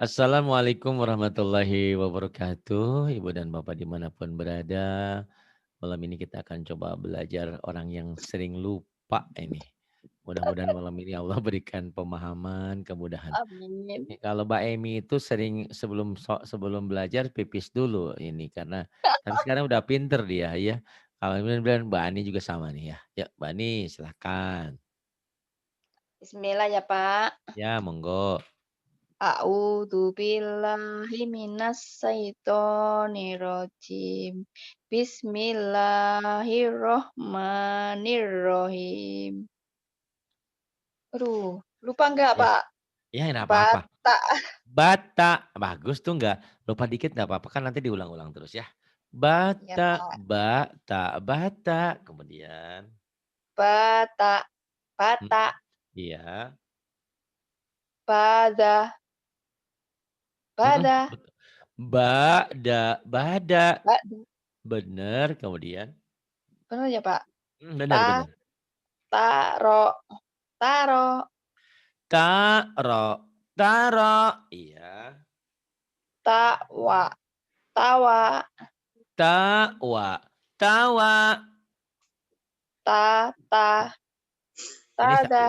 Assalamualaikum warahmatullahi wabarakatuh. Ibu dan Bapak dimanapun berada. Malam ini kita akan coba belajar orang yang sering lupa ini. Mudah-mudahan malam ini Allah berikan pemahaman, kemudahan. Amin. Kalau Mbak Emi itu sering sebelum belajar pipis dulu ini karena tapi sekarang udah pinter dia ya. Kalau kemudian Mbak Ani juga sama nih ya. Ya Mbak Ani silahkan. Bismillah ya, Pak. Ya monggo. A'udzu billahi minas syaithanir rajim. Bismillahirrahmanirrahim. Aduh, lupa nggak, Ya, Pak? ya enggak apa-apa. Bata. Bata, bagus tuh nggak, lupa dikit nggak apa-apa kan nanti diulang-ulang terus ya. Ya, Bata, Pak. bata, bata, kemudian Bata. Bata. mhm, iya, Bada. mhm, Bada. betul. Bada, Bada. bener, kemudian Benar ya, Pak? bener Ta. bener. Taro. Taro. Taro, taro, iya. Tawa. Tawa. Tawa, tawa. Ta. Ta. Ini Tada.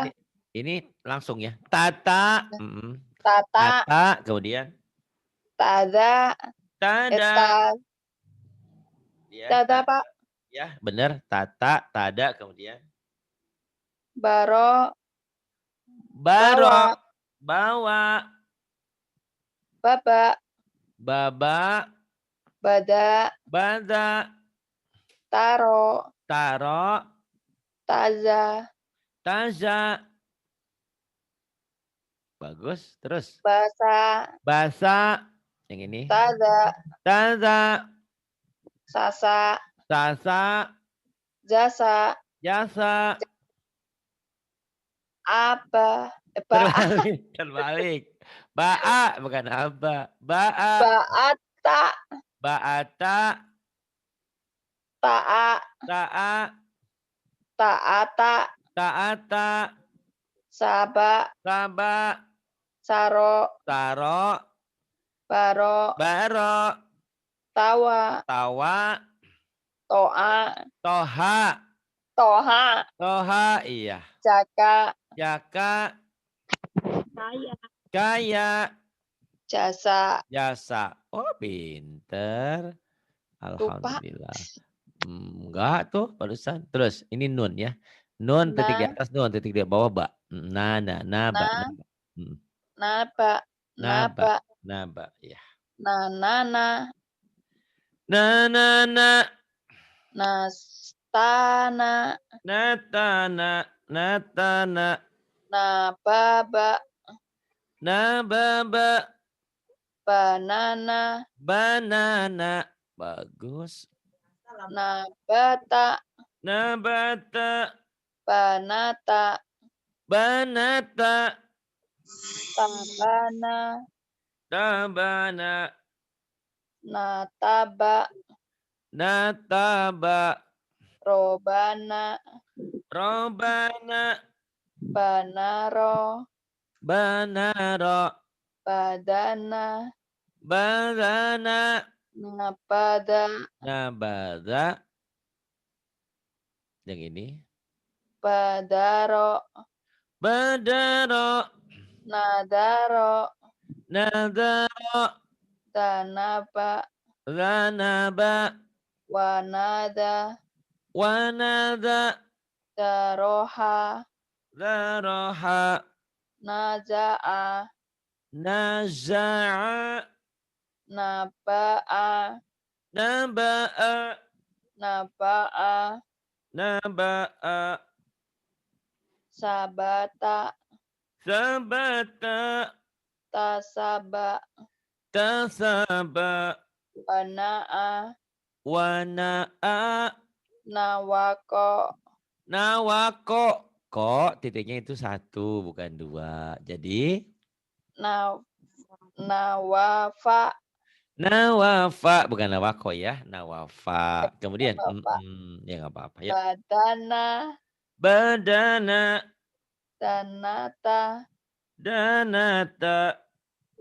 ini langsung ya. Tata, mhm, Tata. tata, kemudian Tada. tada. Eta. Ya, Tada, Pak. ya, bener. Tata, tada, kemudian Baro. baro, Bawa. bawa, Baba. baba, Bada. bada, Taro. taro, Taza. taza. Bagus. Terus Basa. basa, yang ini. Tada. Taza, Sasa. sasa, Jasa. jasa. Apa. Ba. Terbalik, terbalik. Baa, bukan apa. Baa, Baata. baata, Taa. taa, Taata. taata, Saba. saba, Saro. taro, Baro. baro, Tawa. tawa, Toa. toha, Toha. toha, iya. Jaka. Jaka, Kaya. kaya, Jasa. jasa. Oh, pinter. Lupa. Alhamdulillah. Enggak tuh barusan. Terus ini nun ya. Nun titik di Na. atas, nun titik di bawah, ba. Na, naba, Na. naba. Mm, Naba. Naba, Naba. naba, ya. Na. Na. Na. Na, Nastana. natana, natana, Nababa. nababa, Banana. banana. Bagus. Nabata. Nabata, Banata. banata, Tabana. tabana, Nataba. nataba, Robana. robana, Banaro. banaro, Badana. badana, Napada. nabada. Yang ini. Badaro. Badaro, Nadaro. nadaro, Danaba. ranaba, Wanada. wanada, Daroha. daroha, Naza'a. naza'a, Naba'a. naba'a, Naba'a. naba'a, Sabata. sabata, Tasaba. tasaba, Wana'a. wana'a, Nawako. nawako. Kok titiknya itu satu bukan dua. Jadi Naw. Nawafa. nawafa bukan nawako ya. Nawafa. Kemudian Bapak. ya nggak apa-apa ya. Badana. Badana, Danata. danata,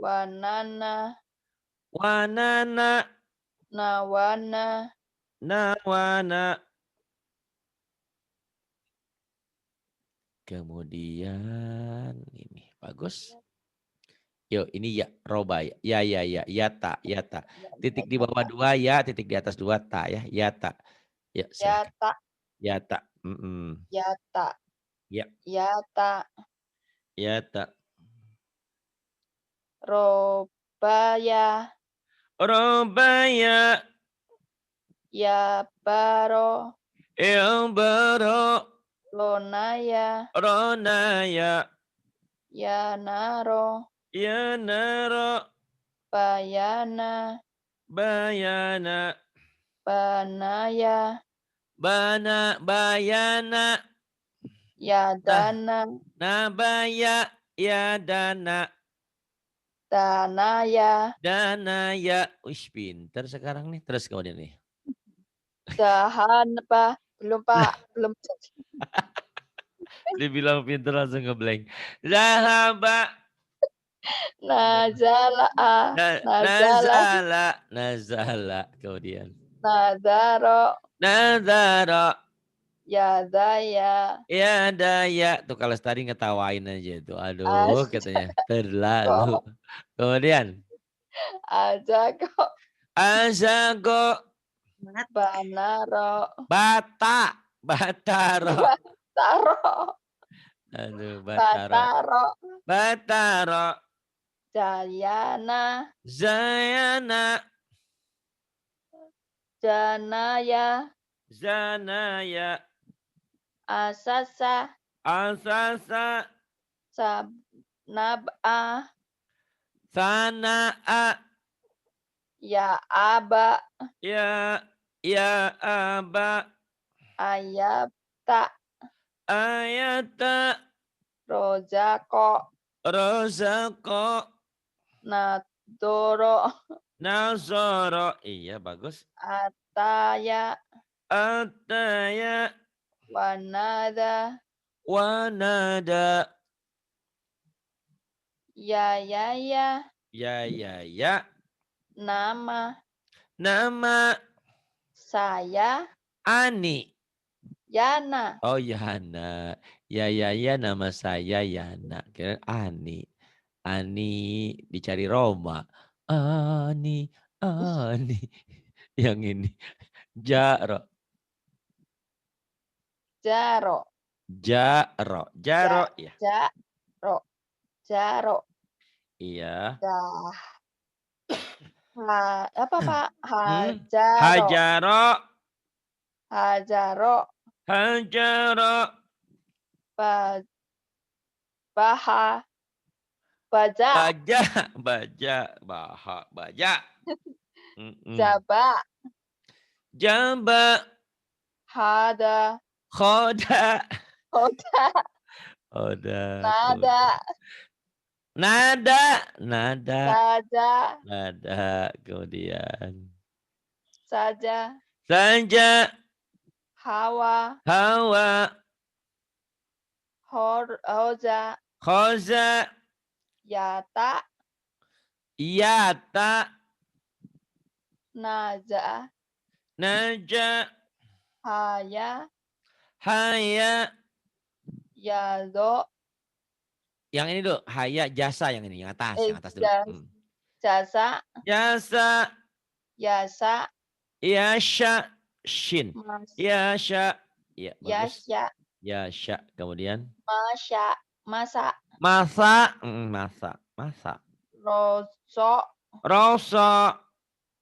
wanana, wanana, nawana, nawana. Kemudian ini bagus. Yuk, ini ya, roba ya. Ya, yata, yata. Titik di bawah 2 ya, titik di atas 2 ta ya, yata. Ya, silakan. yata, Yata. yata, Ya, yata, yata. robaya, Robaya, yabaro, elbaro, lonaya, ronaya, yanaro, yanaro, bayana, bayana, banaya, bayana, yadana, nabaya, yadana, danaya, danaya. Wih, pinter sekarang nih. Terus kemudian nih. dahanpa, belum Pak, belum. Dibilang pinter langsung ngeblank. Zahaba. Nazala, nazala, Nazala. Nazala. Kemudian. nazaro, Nazara. yadaya, Ya daya. Tuh kalau tadi ngetawain aja tuh. Aduh katanya. Terlalu. asko, Kemudian. ajako, Azago. banaro, Bata. Bataro. bataro, Aduh bataro. bataro, Bataro. jayana, Zayana. janaya, Zanaya. asasa, Asasa. sabnab'a, Sanaa. ya aba, Ya. Ya aba. ayabta, Ayata. rojako, Rozako. nadoro, Nazoro. Iya bagus. ataya, Ataya. wanada, Wanada. yayaya, Ya. nama, Nama. saya, Ani. Yana, Oh Yana. Ya nama saya Yana. Kira Ani. Ani dicari Roma. Ani. Ani. Yang ini. Jaro. Jaro, Jaro. ja, Jaro ya. jaro, jaro, Iya. dah, apa Pak? Hmm? Hajaro, Hajaro. hajaro, Hajaro. ba, baha, baja, Baja. Baja. Baja. jaba, Jamba. hada, Khoda. hoda, Oda. nada, Nada. Nada. saja, Nada. Kemudian. saja, Saja. hawa, Hawa. hoja, Khoza. yata, Yata. naja, Naja. haya, Haya. yado, Yang ini dulu. Haya jasa yang ini. Yang atas. Yang atas dulu. jasa, Jasa. yasa, Yasha. Shin. mas, Yasha. Ya bagus. yasya, Yasha. Kemudian. masya, masa, Masa. Masa. Masa. roso, Rosa.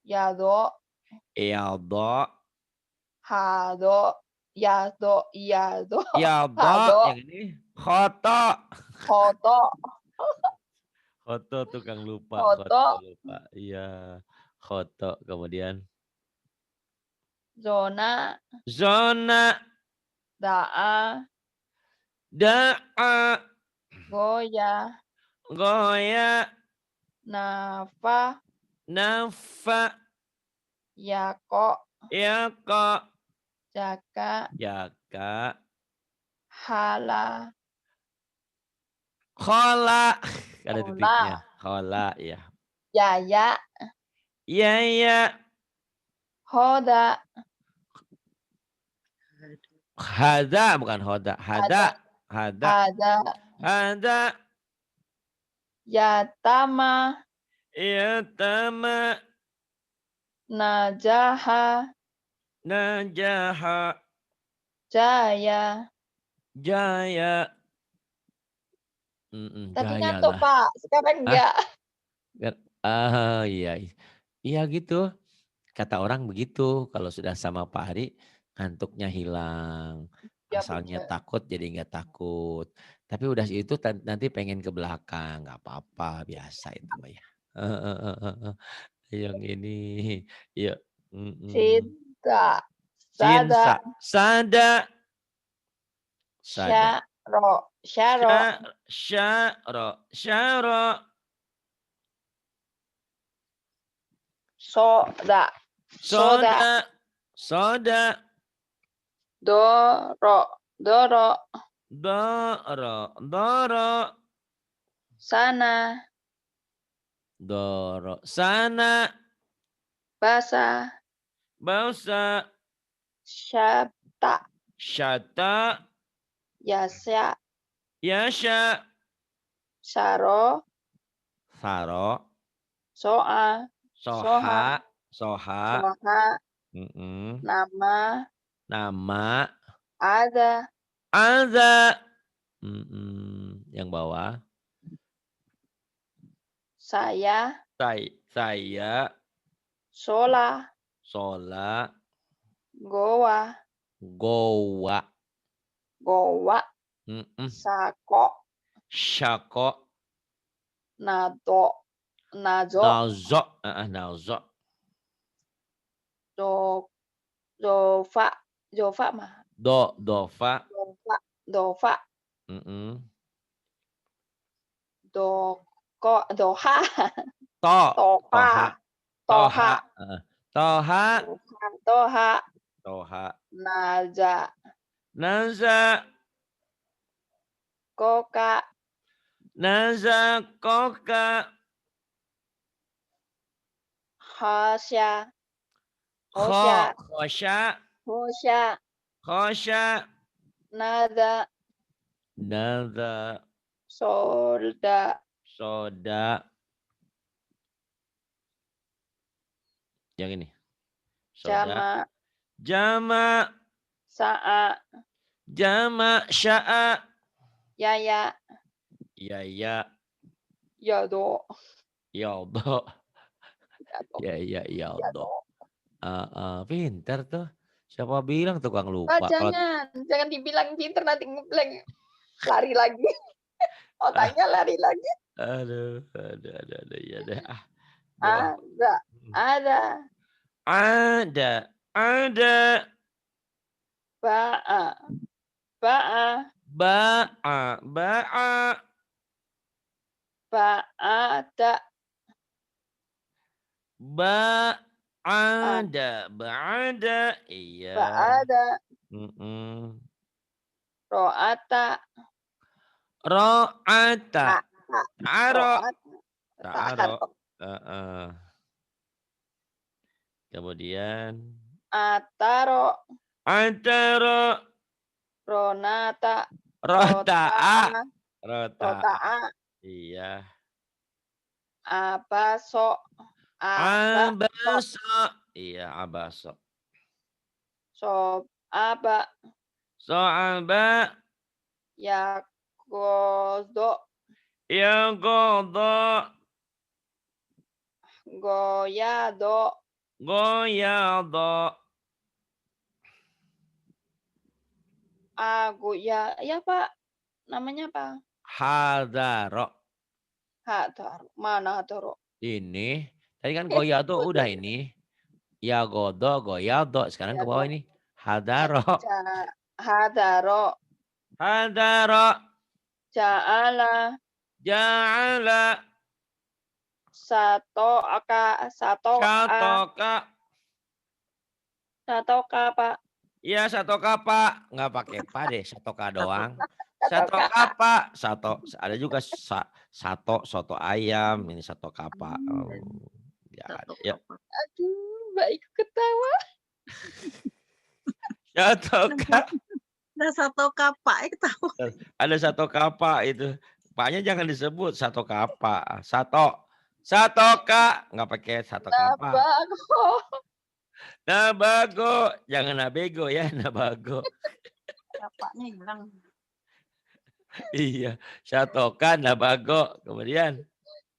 yado, Yaldo. hado, yado, yado, Yaldo. hado, Yang ini. Khoto. hoto, Khoto tukang lupa. hoto, Khoto lupa. Iya. Khoto. Kemudian. zona, Zona. daa, Da'a. goya, Goya. nafa, Nafa. yako, Yako. jaka, Yaka. hala, Khola. Ada Khola. titiknya. Khola, ya. Yaya. Iya, iya. Hoda. Hada bukan hoda. Hada. Hada. Hada. Hada. Hada. Yatama. Yatama. Najaha. Najaha. Jaya. Jaya. Tadi Jaya ngantuk, lah. Pak. Sekarang Hah? enggak. Iya. Iya gitu. Kata orang begitu. Kalau sudah sama Pak Hari, ngantuknya hilang. Ya Asalnya betul. takut jadi nggak takut. Tapi udah itu nanti pengen ke belakang. Nggak apa-apa. Biasa itu Mbak ya. Yang ini. Ya. Sida. Sada. Cinsa. Sada. Sada. Syaro. Syaro. Syaro. Syaro. Soda. Soda. Soda. Soda. Doro. Doro. Doro. Doro. Sana. Doro. Sana. Basa. Bausa. Syata. Syata. Yasya. Yasha. Saro. Saro. Soa. Soha. Soha. Soha. Soha. Nama. Nama. Ada. Ada. Yang bawah. Saya. Saya. Sola. Sola. Goa. Goa. Gowa. Sako. Syako. Nado. Nazo. Nazo. Nazo. Dova. Dova mah. Dova. Dova. Doha. Toha. Toha. Toha. Toha. Toha. Naza. Naza. Koka. Naza. Koka. Hasya. Khosya. Hosya. Khosya. Nada. Nada. Solda. Soda. Yang ini. Soda. Jama. Jama. Sa'a. Jama. Sya'a. Yaya. Yaya. Yado. Yaldo. Ya, Yaldo. Pintar tuh. Siapa bilang tukang lupa? Jangan dibilang pintar nanti ngeblank. Lari lagi. Otaknya lari lagi. Aduh, ya deh. Ada. Ba'a. Ba'ada. Ba'ada. Iya. Ba'ada. Ro'ata. Ta'aro. Kemudian Ataro. Ronata. Rota'a. Iya. Abaso. Iya, abaso. So'aba. Yagodo. Goyado. Ya Pak. Namanya apa? Hadaro. Mana Hadaro? Ini. Tadi kan goyado udah ini. Goyado. Sekarang ke bawah ini. Hadaro. Hadaro. Ja'ala. Satoka Pak. Iya, satoka Pak. Nggak pakai Pak deh, satoka doang. Sato Kakak. kapa, ada juga soto ayam, ini sato kapa. Dan Oh, ya ada. satu Ya, kapak. Aduh, Mbak ikut ketawa. sato Nah, satu kapak tahu. ada sato kapa itu. Paknya jangan disebut sato kapa. Satoka nggak pakai sato kapa. Nabago. Nabago, jangan nabego ya, nabago. Kapaknya hilang. Iya, satoka, nabago. Kemudian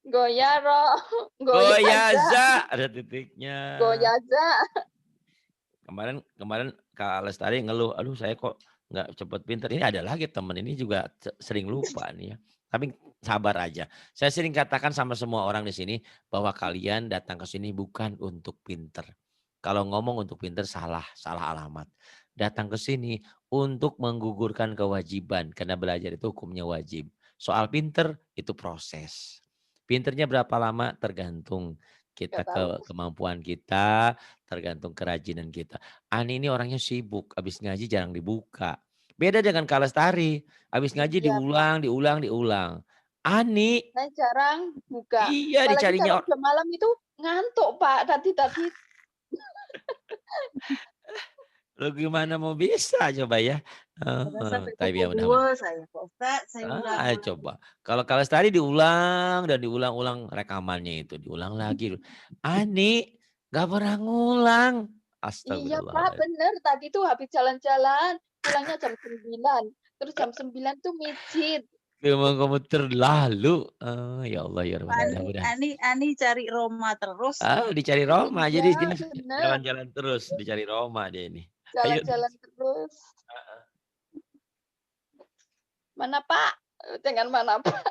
Goyaro. Goyaza. goyaza, ada titiknya. Goyaza. Kemarin Kak Lestari ngeluh, aduh saya kok nggak cepet pinter. Ini ada lagi temen ini juga sering lupa nih ya. Tapi sabar aja. Saya sering katakan sama semua orang di sini bahwa kalian datang ke sini bukan untuk pinter. Kalau ngomong untuk pinter salah alamat. Datang ke sini untuk menggugurkan kewajiban karena belajar itu hukumnya wajib. Soal pinter itu proses. Pinternya berapa lama tergantung kita Gak tahu. kemampuan kita, tergantung kerajinan kita. Ani ini orangnya sibuk, habis ngaji jarang dibuka. Beda dengan Kak Lestari, habis ngaji Iya, Pak. diulang. Ani, Saya jarang buka. iya Apalagi dicarinya. kalau udah malam itu ngantuk, Pak. Tadi. Lo gimana mau bisa coba ya? Udah sampai Tapi ya pukul mudah-mudahan. 2 saya, Pak Ustaz. Saya ulang-ulang. Coba. Kalau Kak Lestari diulang dan diulang-ulang rekamannya itu. Diulang lagi. Ani gak pernah ngulang. Iya, Pak. Astagfirullahaladzim. Bener. Tadi tuh habis jalan-jalan. Pulangnya jam 9. Terus jam 9 tuh mijit. Memang kamu terlalu. Ya Allah ya Rabbi. Ani, Mudah-mudahan. Ani cari Roma terus. Dicari Roma. Jadi Iya, dia bener. jalan-jalan terus. Dicari Roma dia ini. Ayo. Jalan-jalan terus. Mana, Pak? Dengan mana, Pak?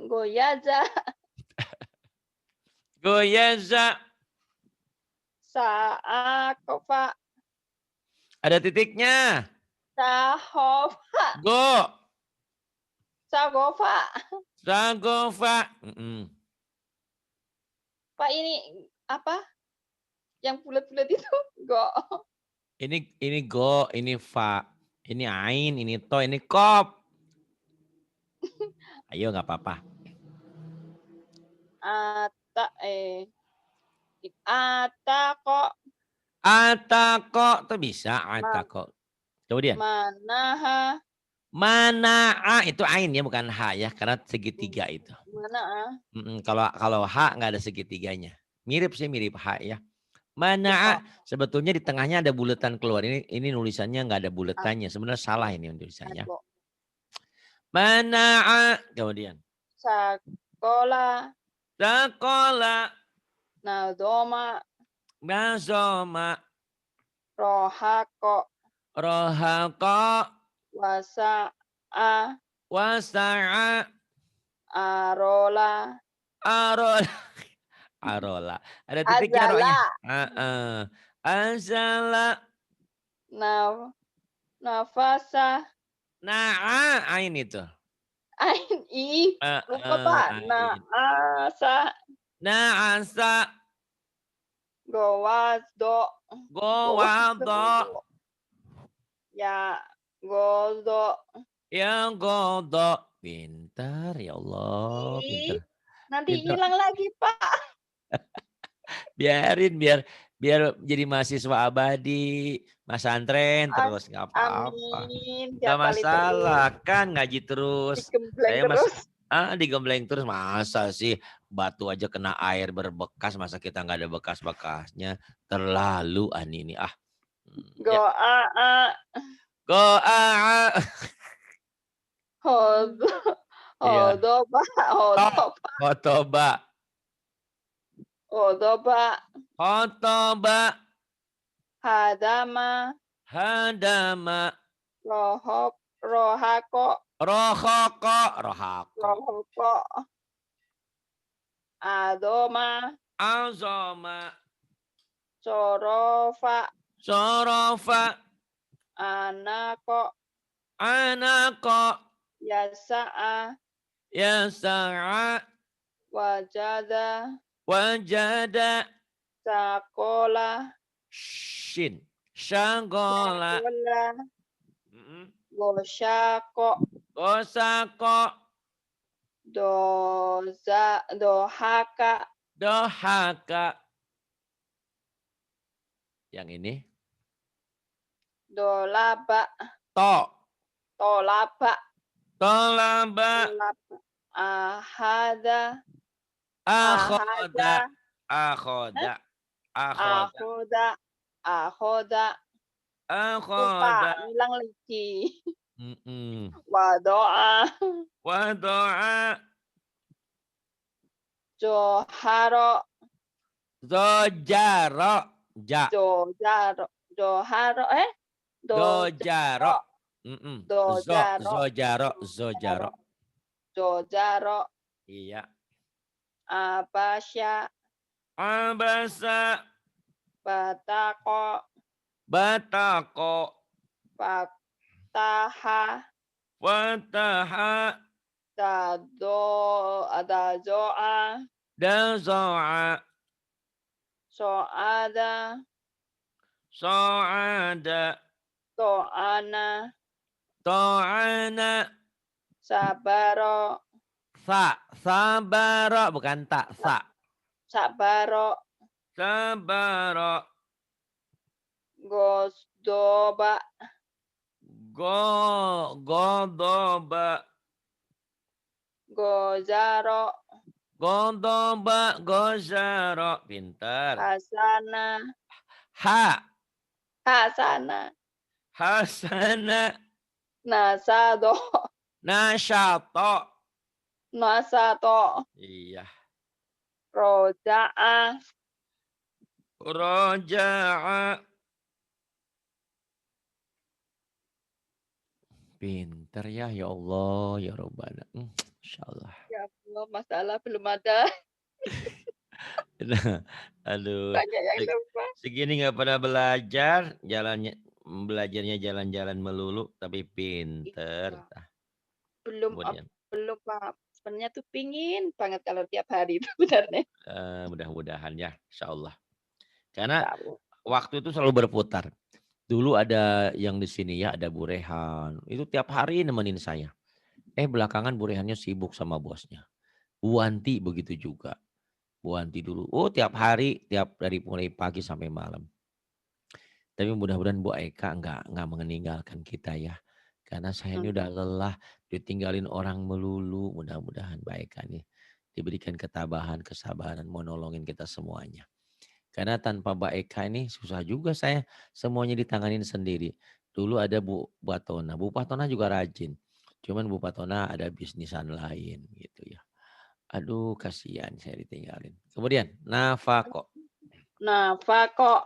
Goyaza. Goyaza. Saakofa. Ada titiknya. Sahofa. Sagofa. Sagofa. Pak ini apa? Yang bulat-bulat itu go. Ini go, ini fa, ini ain, ini to, ini kop. Ayo nggak apa-apa. Atako tuh bisa atako. Kemudian mana'a itu ain ya bukan ha ya karena segitiga itu. Kalau ha nggak ada segitiganya. Mirip sih mirip ha ya. Mana'a sebetulnya di tengahnya ada bulatan keluar. Ini nulisannya nggak ada bulatannya. Sebenarnya salah ini tulisannya. Mana'a kemudian. Sakola. Nazoma. Rohako. Wasa'a. Arola. Ada titiknya rohnya. Azala. Nafasa. Ain itu. Ain i. Lupa Pak. Naasa. Gowado. Ya godo. Yang godo. Pintar ya Allah. Pintar. Nanti hilang lagi Pak. Biarin biar jadi mahasiswa abadi, pesantren terus nggak apa-apa. Nggak masalah kan ngaji terus. Digembleng terus masa sih batu aja kena air berbekas masa kita nggak ada bekas-bekasnya terlalu ini Hotoba. Hadama. Rohako. Adoma. Sorofa. Anako. Yasa'a. Wajada. Sakola. Shin. Syagola. Syagola. Mm-mm. Gosyako. Gosako. Dohaka. Dohaka. Yang ini. Dolaba. Tolaba. Dolaba. Ahada. Akhoda. Hah? Akhoda. Lupa, bilang lagi. Wadoa. Joharo. Zojaro. Joharo. Dojaro. Dojaro. Jojaro. Iya. Abasya. Abasa. Batako. Batako. Fataha. Wataha. Dazoa. Dazo'a. Soada. So'ada. To'ana. To'ana. Sabaro. Sabaro. Bukan tak. Sabaro. Sabaro. Gosdoba. Godoba. Gozaro. Godoba. Gozaro. Pintar. Hasana. Hasana. Hasana. Nasado. Nasyato. Nasato. Iya. Roja'a. Roja'a. Pinter ya Allah, ya Rabbana. Insyaallah. Ya Allah, masalah belum ada. Nah, aduh. Banyak yang lupa. Segini nggak pernah belajar, belajarnya jalan-jalan melulu, tapi pinter. Iya. Belum Kemudian, Pak. Sebenarnya tuh pingin banget kalau tiap hari itu sebenarnya. mudah-mudahan ya, insyaallah. Karena waktu itu selalu berputar. Dulu ada yang di sini ya, ada Bu Rehan. Itu tiap hari nemenin saya. Belakangan Bu Rehannya sibuk sama bosnya. Bu Wanti begitu juga. Bu Wanti dulu, tiap hari, dari mulai pagi sampai malam. Tapi mudah-mudahan Bu Eka nggak meninggalkan kita ya. Karena saya ini udah lelah ditinggalin orang melulu. Mudah-mudahan Bu Eka nih diberikan ketabahan, kesabaran, mau nolongin kita semuanya. Karena tanpa Mbak Eka ini susah juga saya semuanya ditanganin sendiri. Dulu ada Bu Patona. Bu Patona juga rajin. Cuman Bu Patona ada bisnisan lain gitu ya. Aduh kasihan saya ditinggalin. Kemudian nafako. Nafako.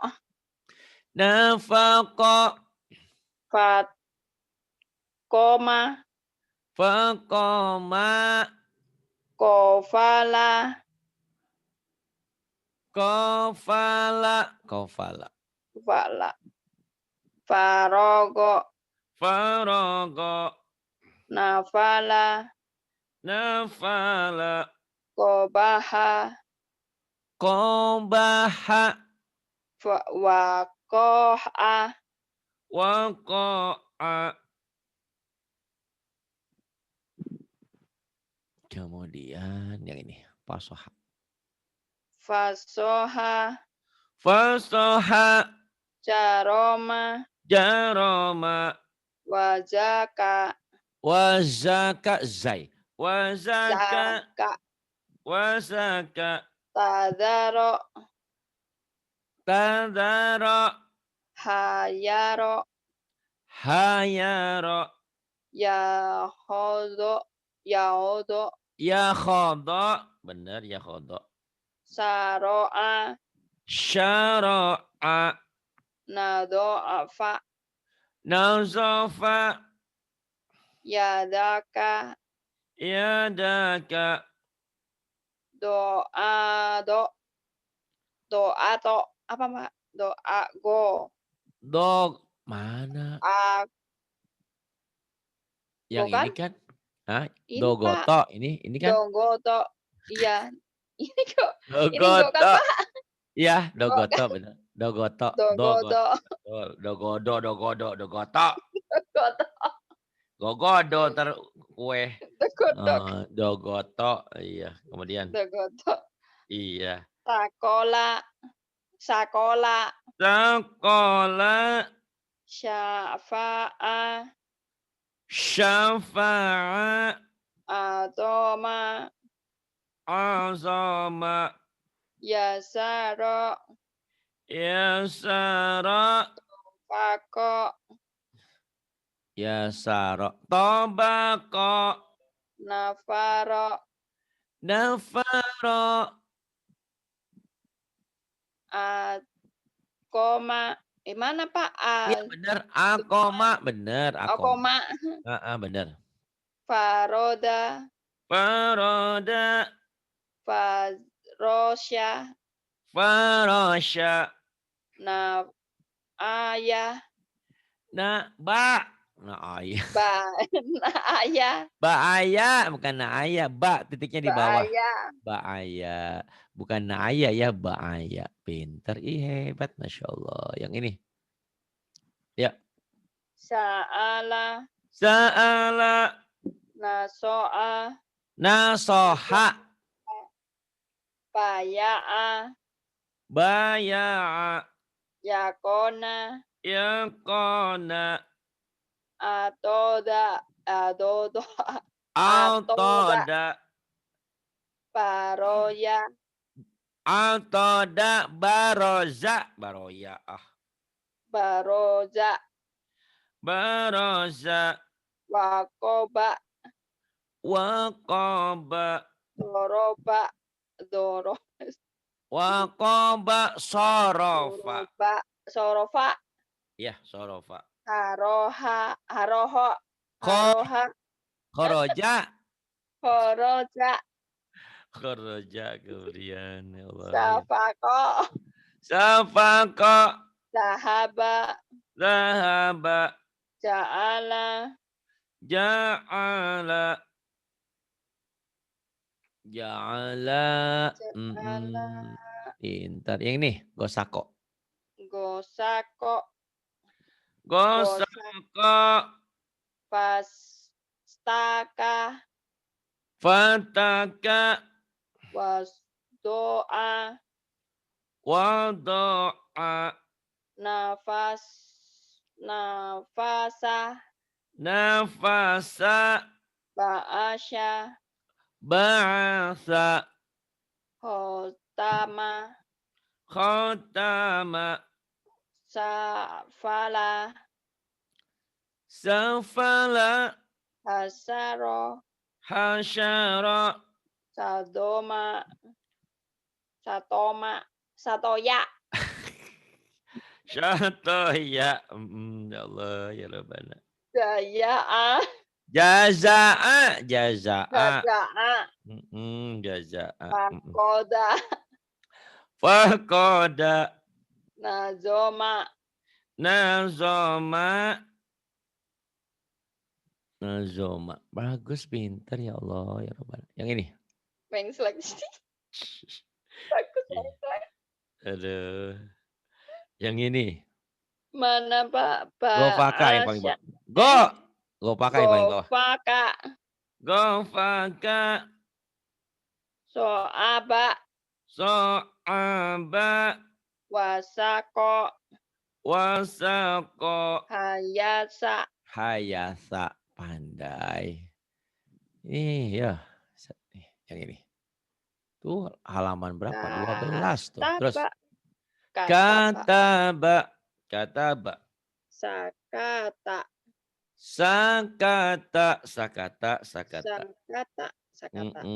Koma. Fakoma. Kofala. Farogo. Nafala. Kobaha. Wako'a. Kemudian yang ini fasoha. Fasoha. Jaroma. Wazaka. Zai. Wazaka. Tadaro. Hayaro. Yahodo. Benar yahodo. Saro'a. Syara'a. Nado'afa. Nazofa. Yadaka. Do'ato. Apa Mak? Do'ago. Mana? Yang Bukan? ini kan? Ini, Dogoto. Ini kan? Dogoto. Iya. Ini kok. Dogoto. Ini kok kan Pak? Iya, Dogoto benar. Dogoto. Dogodo. Dogodo. Dogoto. Dogodo. Gogodo ntar kue. Dogodok. Dogoto. Iya. Kemudian. Dogodo. Iya. Sakola. Sakola. Sekolah. Syafa'a. Syafa'a. Adoma. Azama. Yasara. Yasara. Fako. Yasara. Tobako. Nafaro. Nafaro. Koma. Mana Pak? Iya benar. Akoma. Benar. Akoma. Koma. Benar. Faroda. Faroda. Farosya. Farosya. Ayah. Ba. Ayah. Ayah. Ayah. Bukan ayah. Ba. Titiknya di bawah. Ayah. Bukan ayah ya. Ayah. Pinter. Hebat. Masya Allah. Yang ini. Ya. Sa'ala. Sa'ala. Naso'a. Nasoha. Baya'a. Baya'a. Yakona. Yakona. Atoda. Adodo. Autoda. Baroya. Autoda. Baroza. Baroya. Baroza. Baroza. Wakoba. Wakoba. Doroba. Wakoba. Sorofa. Sorofa. Ya, sorofa. Haroha. Haroho. Haroha. Khoroja. Horoja. Khoroja. Kemudian. Ya Allah. Safako. Safako. Zahaba. Zahaba. Ja'ala. Ja'ala. Ja'ala. Pintar. Yang ini. Gosako. Gosako. Gosako. Pastaka. Fataka. Wasdoa. Wado'a. Nafasa. Nafasa. Ba'asya. Ba'asa. Khotama. Khotama. Safala. Safala. Hasaro. Hasyara. Sadoma. Satoma. Satoya. Syatoya. Ya Allah. Ya Rabbana. Daya'a. Jaza'a. Jaza'a. Jaza'a. Jaza'a. Fakoda. Fakoda. Nazoma. Nazoma. Nazoma. Bagus, pintar ya Allah. Ya Rabbana. Yang ini. Main seleksi. Bagus. Aduh. Yang ini. Mana Pak? Gofaka yang paling bawah. Gofaka yang paling bawah. Gofaka. So'aba. So'aba. Wasako. Wasako. Hayasa. Hayasa. Pandai. Iya. Yang ini. Tuh halaman berapa? 12 tuh. Terus. Kataba. Kataba. Sakata. Sakata. Sakata. Sakata. Sakata. Sakata.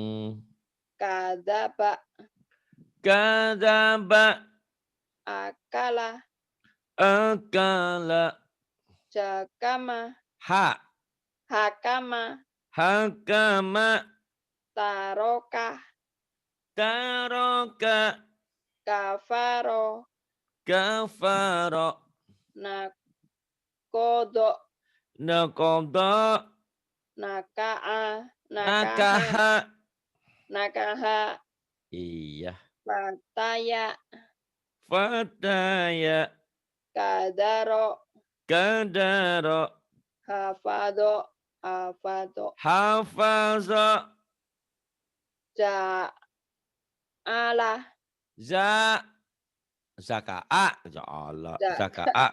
Kadaba. Kadaba. Akala. Akala. Jakama. Hakama. Hakama. Taroka. Taroka. Kafaro. Kafaro. Nakodo. Nakodo. Naka'a. Nakaha. Nakaha. Iya. Fataya. Fataya. Kadaro. Kadaro. Hafado. Hafado. Hafaza. Ja'ala. Zaka'a. Ya Allah. Zaka. Zaka'a.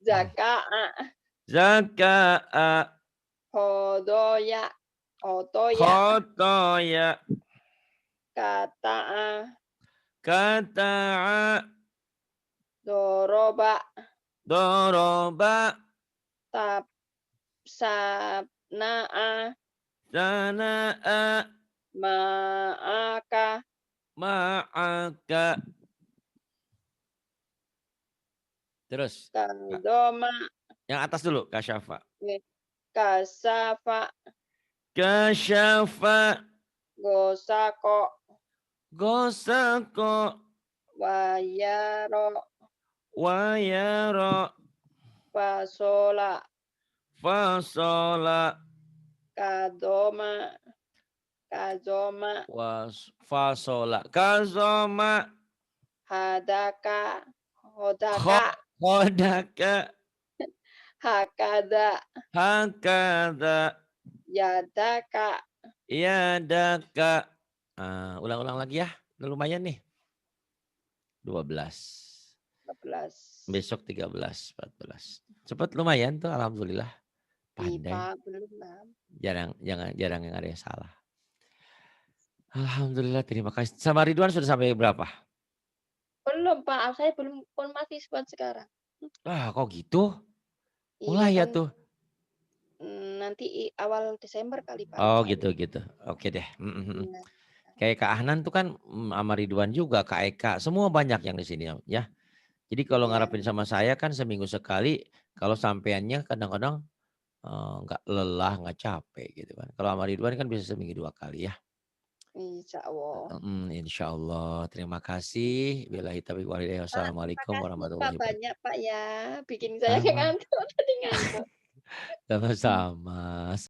Zaka'a. Zaka'a. Hodoya. Hodoya. Khotoya. Kata'a. Kata'a. Doroba. Doroba. Sabna'a. Sana'a. Ma'aka. Ma'aka. Terus. Kadoma. Yang atas dulu. Kasyafa. Kasafa. Kasyafa. Gosako. Gosako. Wayaro. Wayara. Fasola. Fasola. Kadoma. Kazoma. Fasola. Kazoma. Hadaka. Hodaka. Khodaka. Hakada. Hakada. Yadaka. Yadaka. Ulang-ulang lagi ya. Udah lumayan nih. 12. 12. Besok 13, 14. Cepat lumayan tuh, alhamdulillah. Pandai. IPA belum lah. Jarang yang ada yang salah. Alhamdulillah, terima kasih. Sama Ridwan sudah sampai berapa? Belum Pak, saya belum masih buat sekarang. Kok gitu? Mulai ya Iya kan, tuh. nanti awal Desember kali Pak. Oh Lupa gitu. Oke deh. Iya. Kayak Kak Ahnan tuh kan sama Ridwan juga, Kak Eka, semua banyak yang di sini ya. Jadi kalau Iya. ngarepin sama saya kan seminggu sekali, kalau sampeannya kadang-kadang nggak lelah, nggak capek gitu kan. Kalau sama Ridwan kan bisa seminggu 2 kali ya. Insya Allah. Insya Allah. Terima kasih. Billahi taufiq wal hidayah. Wassalamualaikum warahmatullahi wabarakatuh. Banyak Pak ya, bikin saya ngantuk tadi ngantuk. Sama-sama.